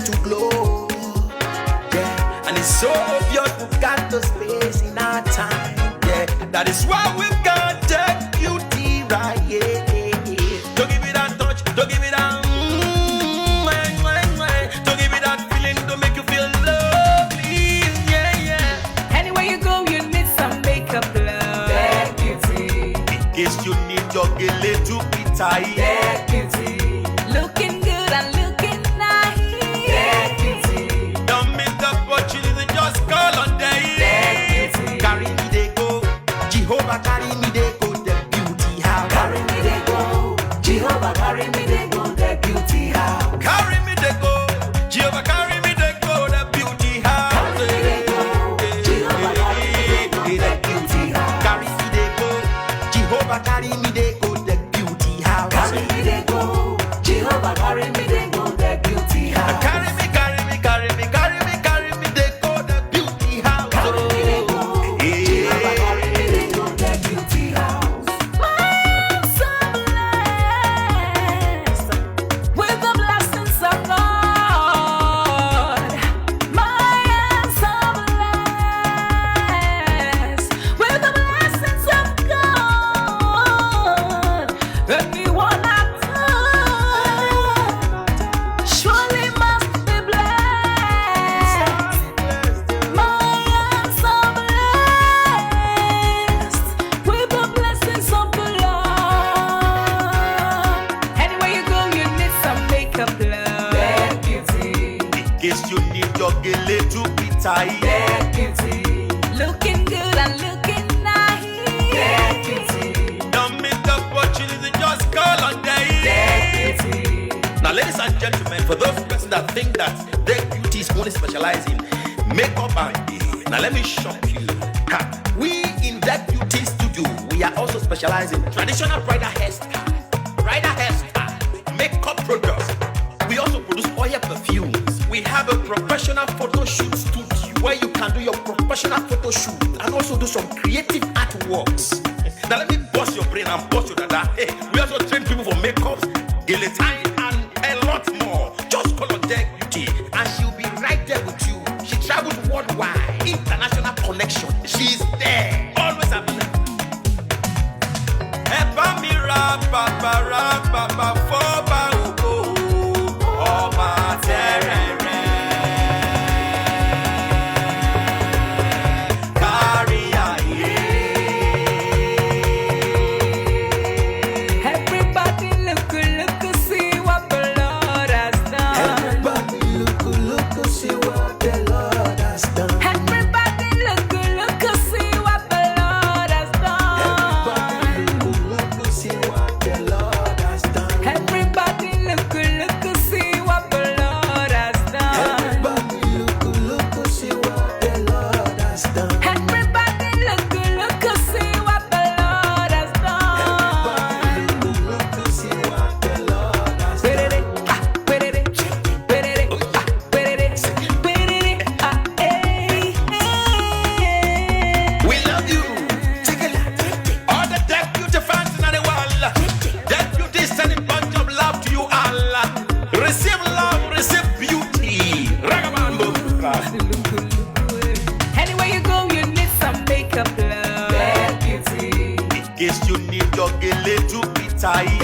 to glow. Yeah, and it's so obvious we've got the space in our time. Yeah, that is why we've got that beauty right. Yeah, don't give it that touch, don't give it that. Don't give it that feeling, don't make you feel lovely. Yeah, yeah. Anywhere you go, you need some makeup, love. That beauty. In case you need your gele to be tight. That beauty. Looking good and looking nice. That beauty. Don't miss the opportunity, just call on day. That beauty. Carry me they go, Jehovah carry me they go, the beauty house. Carry me they go, Jehovah carry me they go, the beauty house. Carry me they go, Jehovah carry me they go, the beauty house. Carry me they go, Jehovah carry me they go, the beauty house. Carry me they go, Jehovah carry me they go, the beauty house. Carry me they go, Jehovah carry me they go, the beauty house. Carry me, carry me, carry me, carry me, carry me they go, the beauty house. Carry me they go, Jehovah carry me they go, the beauty house. I'm so blessed with the blessings of God. I am so blessed with the blessings of God. Anyone I touch surely must be blessed. I am so blessed with the blessings of the Lord. Anywhere you go, you need some makeup, love. That beauty. In case you need your gele to be tight. That beauty. Looking good and looking nice. That beauty. Don't miss the opportunity, just call on day. That beauty. Now, ladies and gentlemen, for those persons that think that their beauty is only specialized in makeup and hair, now let me shock you. Ha. We in that beauty studio, we are also specialized in traditional bridal hairstyle, makeup products. We also produce oil perfumes. We have a professional photo shoot studio where you can do your professional photo shoot and also do some creative artworks. Now let me bust your brain and bust your dada. Hey, we also train people for makeups, gele time, and a lot more. Just call on Deck Beauty and she'll be right there with you. She travels worldwide, international connection. She's there, always available. Epa mi rapa foba ugo, oba terere. Carry aye. Everybody look, see what the Lord has done. Everybody look, see what the Lord has done. Everybody look, see what the Lord has done. Everybody look, see what the Lord has done. Everybody look, see what the Lord has done. Everybody look, see what the Lord has done. Everybody look, see what the Lord has done. Look, see what the Lord has done. We love you. All the Deck Beauty fans in the world. Deck Beauty is sending bunch of love to you all. Receive love, receive beauty. Ragabambo. Anywhere you go, you need some makeup, love. That beauty. In case you need your gele to be tight.